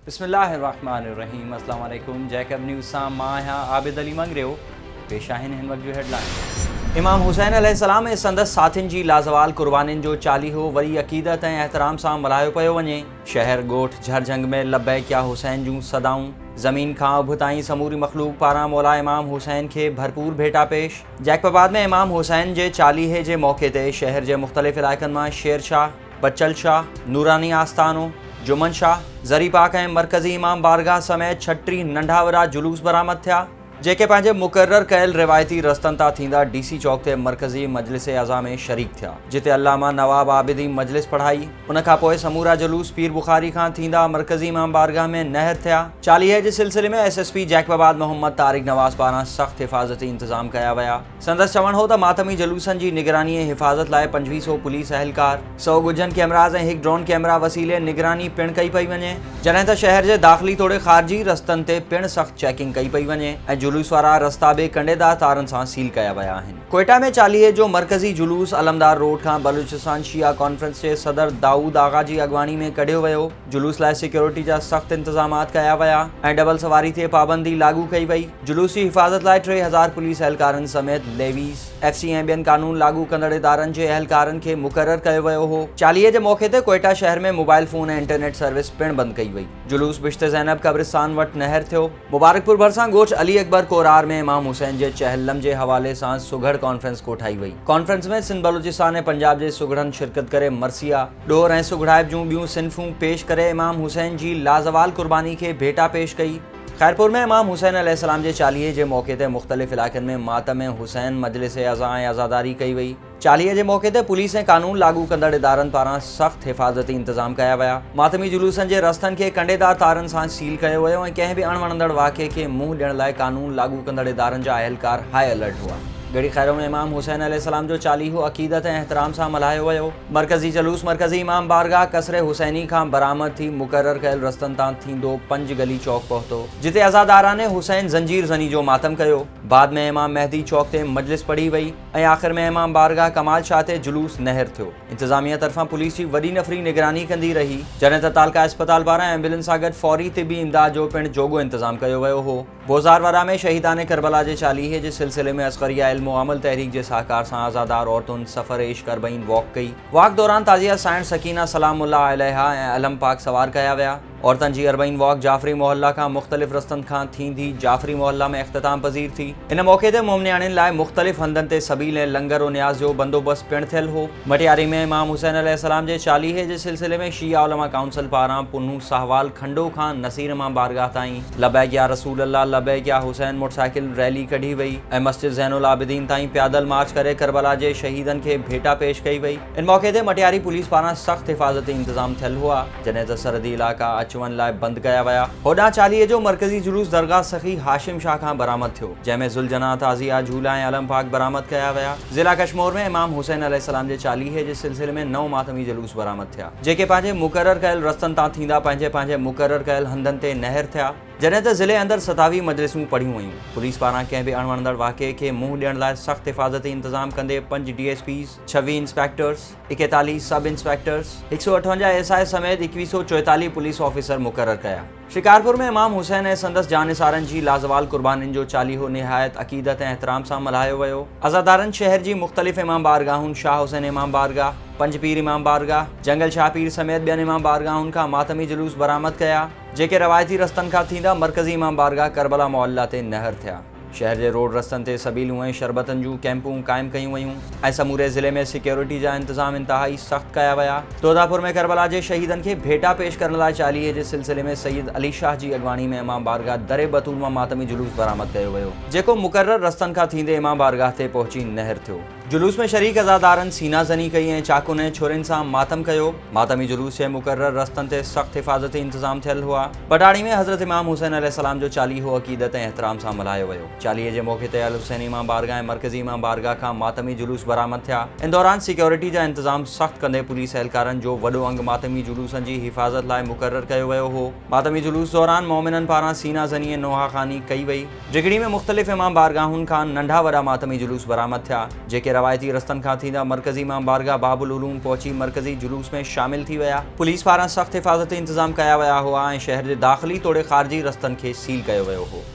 बिस्मिल्लाहिर्रहमानिर्रहीम। अस्सलाम वालेकुम। जैकब न्यूज़ सां मां आहियां आबिद अली मंगरियो। पेश आहिनि हिन वक़्त जूं हेडलाइन। इमाम हुसैन अलैहिस्सलाम ऐं संदसि साथियुनि जी लाज़वाल क़ुर्बानीनि जो चालीहो वरी अक़ीदत ऐं एहतराम सां मल्हायो पियो वञे। शहर ॻोठ झरझंग में लब्बैक या हुसैन जूं सदाऊं। ज़मीन खां उभ ताईं समूरी मख़लूक पारां मौला इमाम हुसैन खे भरपूर भेटा पेश। जैकबाबाद में इमाम हुसैन जे चालीहे जे मौक़े ते शहर जे मुख़्तलिफ़ इलाइक़नि मां शेर शाह, बच्चल शाह, नूरानी आस्थानो, जुमन शाह, ज़री पाक ऐं मरकज़ी इमाम बारगाह समेत 36 नंढा वॾा जुलूस बरामद थिया, जेके पंहिंजे मुक़ररु कयल रिवायती रस्तनि तां थींदा DC चौक ते मरकज़ी मजलिस अज़ा में शरीक थिया, जिते अल्लामा नवाब आबिदी मजलिस पढ़ाई। उन खां पोइ समूरा जुलूस पीर बुखारी खां थींदा मरकज़ी इमाम बारगाह में नहर थिया। चालीहे जे सिलसिले में SSP जैकबाबाद मोहम्मद तारिक नवाज़ पारां सख़्त हिफ़ाज़ती इंतज़ाम कया विया। संदसि चवणु हो त मातमी जुलूसनि जी निगरानी ऐं हिफ़ाज़त लाइ 2500 पुलिस अहलकार, 100 गुजन कैमराज़ ऐं 1 ड्रोन कैमरा वसीले निगरानी पिणु कई पई वञे, जॾहिं त शहर जे दाख़िली तोड़े ख़ारिजी रस्तनि ते पिणु सख़्त चेकिंग कई पई वञे ऐं जुलूस वारा रस्ता बि कंडेदार तारनि सां सील कया विया आहिनि। कोयटा में चालीहे जो मरकज़ी जुलूस अलमदार रोड खां बलूचिस्तान शिया कॉन्फ्रेंस जे सदर दाऊद आगा जी अॻवानी में कढियो वियो। जुलूस लाइ सिक्योरिटी जा सख़्त इंतज़ामात कया विया ऐं डबल सवारी ते पाबंदी लागू कई वई। जुलूस जी हिफ़ाज़त लाइ 3000 पुलिस अहलकारनि समेत लेवीज़, FC ऐं ॿियनि कानून लागू कंदड़ इदारनि जे अहलकारनि खे मुक़ररु कयो वियो हो। चालीहे जे मौक़े ते कोयटा शहर में मोबाइल फ़ोन ऐं इंटरनेट सर्विस पिणु बंदि कई वई। जुलूस बिश्ते ज़ैनब क़ब्रिस्तान वटि नहर थियो। मुबारकपुर भरिसां ॻोठ अली अकबर कोरार में इमाम हुसैन जे चहलम जे हवाले सां सुघड़ कॉन्फ्रेंस कोठाई वई। कॉन्फ्रेंस में सिंध बलूचिस्तान ऐं पंजाब जे सुघड़नि शिरकत करे मरसिया, ॾोर ऐं सुघड़ाइब जूं ॿियूं सिन्फ़ूं पेश करे इमाम हुसैन जी लाज़वाल क़ुर्बानी खे भेटा पेश कई। खैरपुर में इमाम हुसैन अलैहिस्सलाम जे चालीहे जे मौक़े ते मुख़्तलिफ़ इलाइक़नि में मातम हुसैन मजलिस अज़ा ऐं अज़ादारी कई वई। चालीहे जे मौक़े ते पुलिस ऐं कानून लागू कंदड़ इदारनि पारां सख़्त हिफ़ाज़ती इंतज़ाम कया विया। मातमी जुलूसनि जे रस्तनि खे कंडेदार तारनि सां सील कयो वियो ऐं कंहिं बि अणवणंदड़ वाक़े खे मुंहुं ॾियण लाइ कानून लागू कंदड़ इदारनि जा अहलकार हाई अलर्ट हुआ। गड़ी खैरों में इमाम हुसैन अलैहिस्सलाम जो चालीहो अक़ीदत ऐं एहतराम सां मल्हायो वियो। मरकज़ी जुलूस मरकज़ी इमाम बारगाह कसरे हुसैनी खां बरामद थी मुक़ररु कयल रस्तनि तां थींदो 5 गली चौक पहुतो, जिते अज़ादाराने हुसैन ज़ंजीर ज़नी जो मातम कयो। बाद में इमाम मेहदी चौक ते मजलिस पढ़ी वई ऐं आख़िर में इमाम बारगाह कमाल शाह ते जुलूस नहर थियो। इंतज़ामिया तरफ़ां पुलिस जी वॾी नफ़री निगरानी कंदी रही, जॾहिं त तालका अस्पताल पारां एम्बुलेंस सां गॾु फ़ौरी तिबी इमदाद जो पिणु जोॻो इंतज़ाम कयो वियो हो। बोज़ारवारा में शहीदाने करबला जे चालीहे जे सिलसिले में अस्करिया इल्म अमल तहरीक जे साहकार सां आज़ादार औरतुनि सफ़र एश करबईन वॉक कई। वॉक दौरान ताज़िया साइण सकीना सलामुल्लाह अलैहा ऐं अलम पाक सवार कया विया। औरतनि जी अरबईन वॉक जाफ़री मोहल्ला खां मुख़्तलिफ़ रस्तनि खां थींदी जाफ़री मोहल्ला में इख़्तिताम पज़ीर थी। इन मौक़े ते मोमनियाणियुनि लाइ मुख़्तलिफ़ हंधनि ते सबील ऐं लंगर और न्याज़ जो बंदोबस्त पिणु थियल हो। मटियारी में इमाम हुसैन अलैहिस्सलाम जे चालीहे जे सिलसिले में शिया उलमा काउंसिल पारां पुन्नू साहवाल खंडो खां नसीर इमाम बारगाह ताईं लबैक या रसूल अल्लाह लबैक या हुसैन मोटरसाइकिल रैली कढी वई ऐं मस्जिद ज़ैनुल आबिदीन ताईं प्यादल मार्च करे करबला जे शहीदनि खे भेटा पेश कई वई। इन मौक़े ते मटियारी पुलिस पारां सख़्त हिफ़ाज़ती इंतज़ाम थियल हुआ, जॾहिं त सरहदी इलाइक़ा अचवञ लाइ बंदि कया विया। होॾां चालीहे जो मरकज़ी जुलूस दरगाह सखी हाशिम शाह खां बरामद थियो, जंहिं में ज़ुलजना, ताज़िया, झूला ऐं अलम पाक बरामद कया विया। ज़िला कशमोर में इमाम हुसैन अलैहिस्सलाम जे चालीहे जे सिलसिले में 9 मातमी जुलूस बरामद थिया, जेके पंहिंजे मुक़ररु कयल रस्तनि तां थींदा पंहिंजे मुक़ररु कयल हंधनि ते नहर थिया, जॾहिं त ज़िले अंदरि 27 मजलिसूं पढ़ियूं वयूं। पुलिस पारां कंहिं बि अणवणंदड़ वाक़े खे मुंहुं ॾियण लाइ सख़्त हिफ़ाज़ती इंतज़ाम कंदे 5 DSPs, 26 इंस्पेक्टर्स, 41 सब इंस्पेक्टर्स, 158 SI समेत 2144 पुलिस ऑफिसर मुक़ररु कया। शिकारपुर में इमाम हुसैन ऐं संदसि जानिसारनि जी लाज़वाल क़ुर्बानीनि जो चालीहो निहायत अक़ीदत ऐं एहतराम सां मल्हायो वियो। अज़ादारनि शहर जी मुख़्तलिफ़ इमाम बारगाहुनि शाह हुसैन इमाम बारगाह, पंजपीर इमाम बारगाह, जंगल शाह पीर समेत ॿियनि इमाम बारगाहुनि खां मातमी जुलूस बरामद कया, जेके रवायती रस्तनि खां थींदा मरकज़ी इमाम बारगाह करबला मोहल्ला ते नहर थिया। शहर जे रोड रस्तनि ते सबीलूं ऐं शरबतनि जूं कैंपूं क़ाइमु कयूं वयूं ऐं समूरे ज़िले में सिक्योरिटी जा इंतज़ाम इंतहाई सख़्त कया विया। तोदापुर में करबला जे शहीदनि खे भेटा पेश करण लाइ चालीहे जे सिलसिले में सैयद अली शाह जी अॻवानी में इमाम बारगाह दरे बतूल मां मातमी जुलूस बरामद कयो वियो, जेको मुक़ररु रस्तनि खां थींदे इमाम बारगाह ते पहुची नहर थियो। जुलूस में शरीक अज़ादारनि सीना ज़नी कई ऐं चाकुनि ऐं छुरियुनि सां मातम कयो। मातमी जुलूस जे मुक़ररु रस्तनि ते सख़्त हिफ़ाज़ती इंतज़ाम थियल हुआ। बटाड़ी में हज़रत इमाम हुसैन अलैहिस्सलाम जो चालीहो अक़ीदत ऐं एहतराम सां मल्हायो वियो। चालीहे जे मौक़े ते अल हुसैन इमाम बारगाह ऐं मरकज़ी इमाम बारगाह खां मातमी जुलूस बरामद थिया। इन दौरान सिक्योरिटी जा इंतज़ाम सख़्त कंदे पुलिस अहलकारनि जो वॾो अंग मातमी जुलूसनि जी हिफ़ाज़त लाइ मुक़ररु कयो वियो हो। मातमी जुलूस दौरान मोमिननि पारां सीना ज़नी ऐं नोहा ख़ानी कई वई। जिगड़ी में मुख़्तलिफ़ इमाम बारगाहुनि खां नंढा वॾा मातमी जुलूस बरामद थिया, जेके रवायती रस्तनि खां थींदा मरकज़ी इमाम बारगाह बाबुल उलूम पहुची मरकज़ी जुलूस में शामिल थी विया। पुलिस पारां सख़्त हिफ़ाज़ती इंतज़ाम कया विया हुआ ऐं शहर जे दाख़िली तोड़े ख़ारिजी रस्तनि खे सील कयो वियो हो।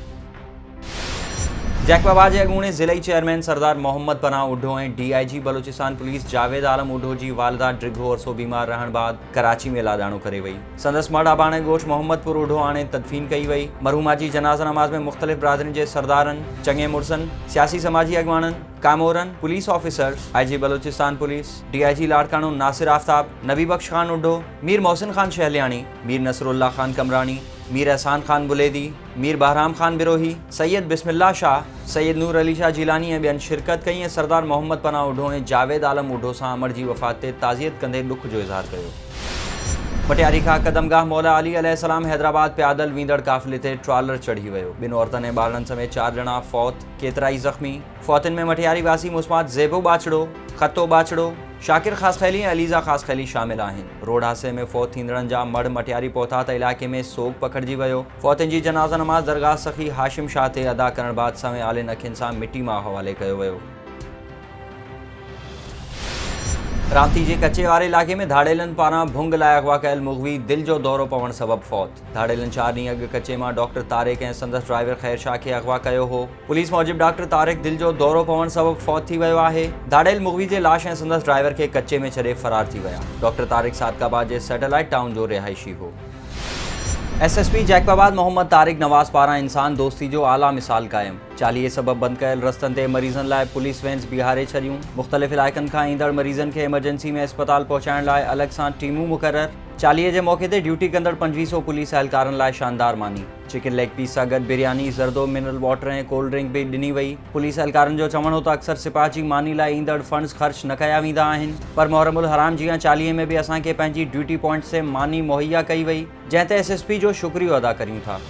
जैकबाबाद जे अॻूणे ज़िलई चेयरमैन सरदार मोहम्मद पनाह उढो ऐं DIG बलूचिस्तान पुलिस जावेद आलम उढो जी वालिदा ड्रिघो अरसो बीमार रहण बाद कराची में लाॾाणो करे वई। संदसि मर्द आबाणे ॻोठ मोहम्मदपुर उढो हाणे तदफ़ीन कई वई। मरहूमा जी जनाज़ा नमाज़ में मुख़्तलिफ़ बिरादरियुनि जे सरदारनि, चङे मुड़सनि, सियासी समाजी अॻवाननि, कामोरनि, police officers, IG Balochistan police, DIG Larkana Nasir Aftab, Nabi Bakhsh Khan Udho, Mir Mohsin Khan Shahliani, Mir Nasrullah Khan Kamrani, Mir Ehsan Khan Buledi, Mir Bahram Khan Birohi, Syed बिस्मिल्लाह शाह, सैयद नूर अली शाह जिलानी ऐं ॿियनि शिरकत कई ऐं सरदार मोहम्मद पनाह उढो ऐं जावेद आलम उढो सां अमर जी वफ़ात ते ताज़ियत कंदे ॾुख जो इज़हार कयो। मटियारी खां कदमगाह मौला अली अलैहिस्सलाम हैदराबाद पैदल वींदड़ काफ़िले ते ट्रॉलर चढ़ी वियो। ॿिनि औरतनि ऐं ॿारनि समेत 4 ॼणा फौत, केतिराई ज़ख़्मी। फौतनि में मटियारी वासी मुस्मात ज़ेबो बाछड़ो, ख़तो बाछड़ो, शाकिर ख़ासख़ैली ऐं अलीज़ा ख़ासख़ैली शामिल आहिनि। रोड हादसे में फौत थींदड़नि जा मड़ मटियारी पहुता त इलाइक़े में सोग पखिड़िजी वियो। फौतनि जी जनाज़ा नमाज़ दरगाह सख़ी हाशिम शाह ते अदा करण बाद सवें आलिन अखियुनि सां मिटी मां हवाले कयो वियो। रांती जे कचे वारे इलाइक़े में धाड़ेलनि पारां भुंग लाइ अगवा कयल मुग़वी दिलि जो दौरो पवण सबबि फौत। धाड़ेलनि 4 ॾींहं अॻु कचे मां डॉक्टर तारिक ऐं संदसि ड्राइवर ख़ैर शाह खे अगवा कयो हो। पुलिस मूजिबि डॉक्टर तारिक दिलि जो दौरो पवण सबबि फौत थी वियो आहे। धाड़ेल मुग़वी जे लाश ऐं संदसि ड्राइवर खे कचे में छॾे फ़रार थी विया। डॉक्टर तारिक सादकाबाद जे सैटेलाइट टाउन जो रिहाइशी हो। SSP जैकबाबाद मोहम्मद तारिक नवाज़ पारां इंसान दोस्ती जो आला मिसाल क़ाइम। 40 सबबि बंदि कयल रस्तनि ते मरीज़नि लाइ पुलिस वैन्स बीहारे छॾियूं। मुख़्तलिफ़ इलाइक़नि खां ईंदड़ मरीज़नि खे इमरजेंसी में अस्पताल पहुचाइण लाइ अलॻि सां टीमूं मुक़रर। 40 जे मौक़े ते ड्यूटी कंदड़ 2500 पुलिस एहलकारनि लाइ शानदार मानी। चिकन लेग पीस सां गॾु बिरयानी, ज़रदो, मिनरल वाटर ऐं कोल्ड ड्रिंक बि ॾिनी वई। पुलिस एहलकारनि जो चवणु हो त अक्सर सिपाह जी मानी लाइ ईंदड़ फंड्स ख़र्च न कया वेंदा आहिनि, पर मुहर्रमुल हराम जीअं 40 में बि असांखे पंहिंजी ड्यूटी पॉइंट से मानी मुहैया कई वई, जंहिं ते SSP जो शुक्रियो अदा करियूं था।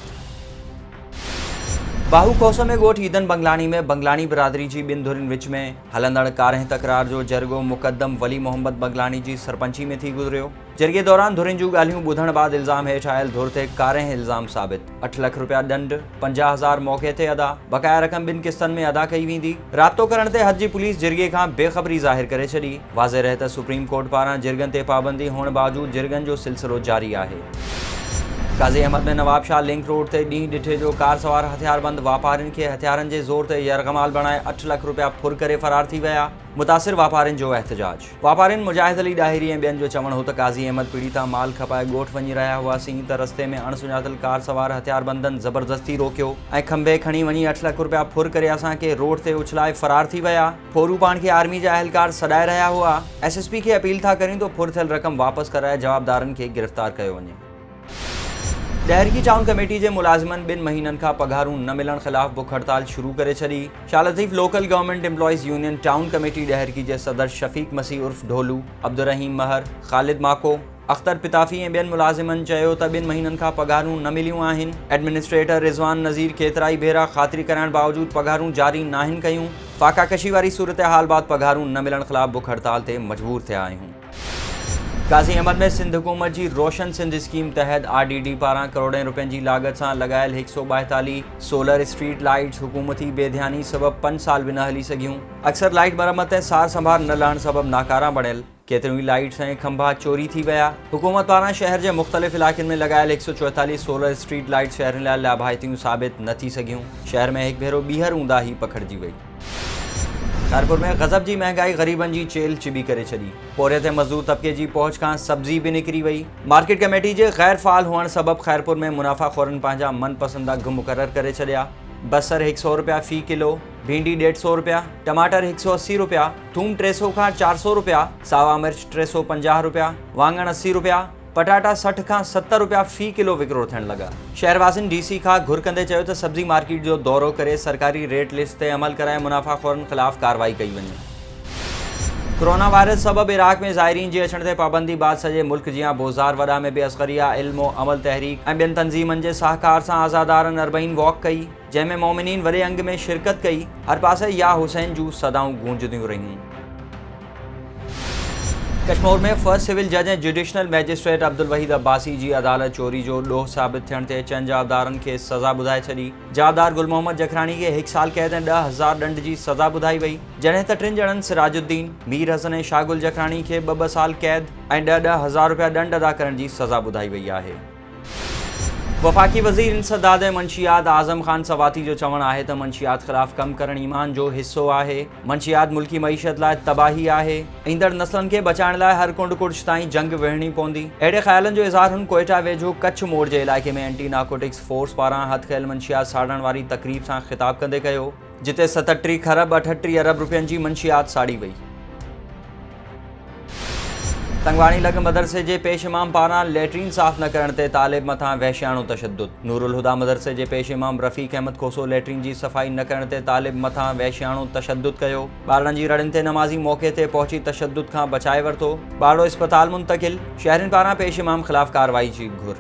बाहू खोसो में ॻोठ ईदन बंगलानी में बंगलानी बिरादरी जी 2 धुरियुनि विच में हलंदड़ कारें तकरार जो जरगो मुक़दम वली मोहम्मद बंगलानी जी सरपंची में थी गुज़रियो। जरगे दौरान धुरियुनि जूं ॻाल्हियूं ॿुधण बाद इल्ज़ाम हेठि आयल धुर ते कारें इल्ज़ाम साबित। 8 लाख रुपया ॾंड, 50,000 मौक़े ते अदा, बक़ाया रक़म 2 क़िस्तनि में अदा कई वेंदी। राब्तो करण ते हद जी पुलिस जिरगे खां बेख़बरी ज़ाहिर करे छॾी। वाज़े रहे त सुप्रीम कोर्ट पारां जिरगनि ते पाबंदी हुअण बावजूद जिरगनि जो सिलसिलो जारी आहे। काज़ी अहमद में नवाब शाह लिंक रोड ते ॾींहुं ॾिठे जो कार सवार हथियारबंद वापारियुनि खे हथियारनि जे ज़ोर ते यरगमाल बणाए 8 लाख रुपया फुर करे फ़रार थी विया। मुतासिर वापारियुनि जो एहतजाज। वापारियुनि मुजाहिद अली ॾाहिरी ऐं ॿियनि जो चवणु हो त काज़ी अहमद पीड़िता माल खपाए ॻोठ वञी रहिया हुआसीं त रस्ते में अणसुञातल कार सवार हथियारबंदनि ज़बरदस्ती रोकियो ऐं खंभे खणी वञी 8 लाख रुपया फुर करे असांखे रोड ते उछलाए फ़रार थी विया। फोरू पाण खे आर्मी जा अहलकार सॾाए रहिया हुआ। SSP खे अपील था करियूं त फुर थियल रक़म वापसि कराए जवाबदारनि खे गिरफ़्तार कयो वञे। ॾहरकी टाउन कमेटी जे मुलाज़िमनि 2 महीननि खां पघारूं न मिलण ख़िलाफ़ बुख हड़ताल शुरू करे छॾी। Shah Latif local government employees union town committee Daharki जे सदर शफ़ीक मसीह उर्फ़ ढोलू, अब्दुर्रहीम महर, ख़ालिद माको, अख्तर पिताफ़ी ऐं ॿियनि मुलाज़िमनि चयो त 2 महीननि खां पघारूं न मिलियूं आहिनि। एडमिनिस्ट्रेटर रिज़वान नज़ीर केतिराई भेरा ख़ातिरी कराइण बावजूद पघारूं जारी नाहिनि कयूं। फाका कशी वारी सूरत हाल बाद पघारूं न मिलण ख़िलाफ़ बुख हड़ताल ते मजबूर थिया आहियूं। काज़ी अहमद में सिंध हुकूमत जी रोशन सिंध स्कीम तहत RDD पारां करोड़नि रुपयनि जी लागत सां लॻायल 142 सोलर स्ट्रीट लाइट्स हुकूमती बेध्यानी सबबि 5 साल बि न हली सघियूं। अक्सर लाइट मरम्मत ऐं सार संभाल न लहण सबबि नाकारा बणियल। केतिरियूं ई लाइट्स ऐं खंभा चोरी थी विया। हुकूमत पारां शहर जे मुख़्तलिफ़ इलाइक़नि में लॻायल 144 सोलर स्ट्रीट लाइट शहरनि लाइ लाभाइतियूं साबित न थी सघियूं। शहर में हिकु भेरो ॿीहर ऊंदाही पखिड़िजी वई। खैरपुर में गज़ब जी महंगाई ग़रीबनि जी चेल चिबी करे छॾी। पोरियत ऐं मज़दूर तबिके जी पहुच खां सब्ज़ी बि निकिरी वई। मार्केट कमेटी जे ग़ैर फ़ाल हुअण सबबि खैरपुर में मुनाफ़ाख़ोरनि पंहिंजा मनपसंद अघ मुक़रर करे छॾिया। बसर 100 रुपया फ़ी किलो, भिंडी 150 रुपया, टमाटर 180 रुपया, थूम 300 खां 400 रुपया, सावा मिर्च 350 रुपया, वाङण 80 रुपया, पटाटा 60 खां 70 रुपया फ़ी किलो विकिरो थियण लॻा। शहरवासियुनि DC खां घुर कंदे चयो त सब्ज़ी मार्केट जो दौरो करे सरकारी रेट लिस्ट ते अमल कराए मुनाफ़ाख़ोरनि ख़िलाफ़ कार्रवाई कई वञे। कोरोना वायरस सबबि इराक़ में ज़ाइरीन जे अचण ते पाबंदी बाद सॼे मुल्क जियां बोज़ार वॾा में बि असगरिया इल्म अमल तहरीक ऐं ॿियनि तंज़ीमनि जे साहकार सां आज़ादारनि अरबईन वॉक कई, जंहिंमें मोमिनीन वॾे अंग में शिरकत कई। हर पासे या हुसैन जूं सदाऊं गूंजदियूं रहियूं। कश्मीर में फर्स्ट सिविल जज ऐं जुडिशनल मैजिस्ट्रेट अब्दुल वहीद अब्बासी जी अदालत चोरी जो ॾोह साबित थियण ते चंद जाबदारनि खे सज़ा ॿुधाए छॾी। जाबदार गुल मोहम्मद जखरानी खे 1 साल कैद ऐं 10,000 ॾंड जी सज़ा ॿुधाई वई, जॾहिं त 3 ॼणनि सिराजुद्दीन, मीर हसन ऐं शाहगुल जखरानी खे 2-2 साल कैद ऐं 10,000 रुपया ॾंड अदा करण जी सज़ा ॿुधाई वई आहे। वफ़ाक़ी वज़ीर इंसदाद ऐं मंशियात आज़म ख़ान सवाती जो चवणु आहे त मंशियात ख़िलाफ़ कमु करणु ईमान जो हिसो आहे। मंशियात मुल्की मईशत लाइ तबाही आहे। ईंदड़ नस्लनि खे बचाइण लाइ हर कुंड कुर्श ताईं जंग विढ़णी पवंदी। अहिड़े ख़्यालनि जो इज़हार हुन कोयटा वेझो कच्छ मोड़ जे इलाइक़े में एंटी नार्कोटिक्स फोर्स पारां हथ कयल मंशियात साड़ण वारी तक़रीब सां ख़िताब कंदे कयो, जिते 37 खरब 38 अरब रुपयनि जी मंशियात साड़ी वई। तंगवाणी लॻ मदरसे जे पेश इमाम पारां लेटरीन साफ़ न करण ते तालिब मथां वहशियाणो तशद्दुद। नूरुल हुदा मदरसे जे पेश इमाम रफ़ीक अहमद खोसो लेटरीन जी सफ़ाई न करण ते तालिब मथां वहशियाणो तशद्दुद कयो। ॿारनि जी रड़ियुनि ते नमाज़ी मौक़े ते पहुची तशद्दुद खां बचाए वरितो। ॿारो इस्पताल मुंतक़िल। शहरियुनि पारां पेश इमाम ख़िलाफ़ कार्रवाई जी घुर।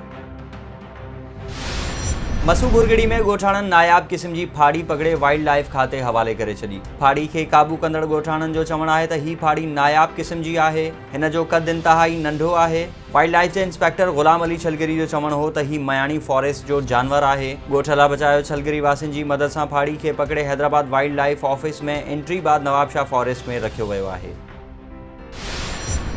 मसू बुरगड़ी में ॻोठाणनि नायाब क़िस्म जी फाड़ी पकड़े वाइल्ड लाइफ खाते हवाले करे छॾी। फाड़ी खे क़ाबू कंदड़ ॻोठाणनि जो चवणु आहे त हीअ फाड़ी नायाब क़िस्म जी आहे। हिन जो क़द इंतिहाई नंढो आहे। वाइल्ड लाइफ जे इंस्पेक्टर ग़ुलाम अली छलगिरी जो चवणु हो त हीअ मयाणी फॉरेस्ट जो जानवर आहे। ॻोठला बचायो छलगिरी वासियुनि जी मदद सां फाड़ी खे पकड़े हैदराबाद वाइल्ड लाइफ ऑफिस में एंट्री बाद नवाबशाह फॉरेस्ट में रखियो वियो आहे।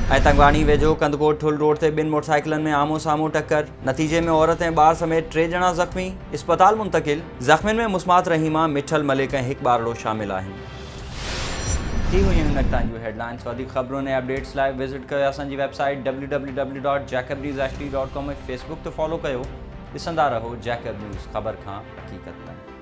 ऐं तंगवाणी वेझो कंदकोट ठुल रोड ते 2 मोटरसाइकिलनि में आमो साम्हूं टक्कर। नतीजे में औरत ऐं ॿार समेत 3 ॼणा ज़ख़्मी, इस्पताल मुंतक़िल। ज़ख़्मियुनि में मुस्मात रहीमा, मिठल मलिक ऐं 1 ॿारड़ो शामिल आहिनि। ही हुयूं हिन वक़्त तव्हां जूं हेडलाइंस। वधीक ख़बरुनि ऐं अपडेट्स लाइ विज़िट कयो असांजी वेबसाइट www.jacobnews.com ऐं फेसबुक ते फॉलो कयो। ॾिसंदा रहो जैकब न्यूज़, ख़बर खां हक़ीक़त ताईं।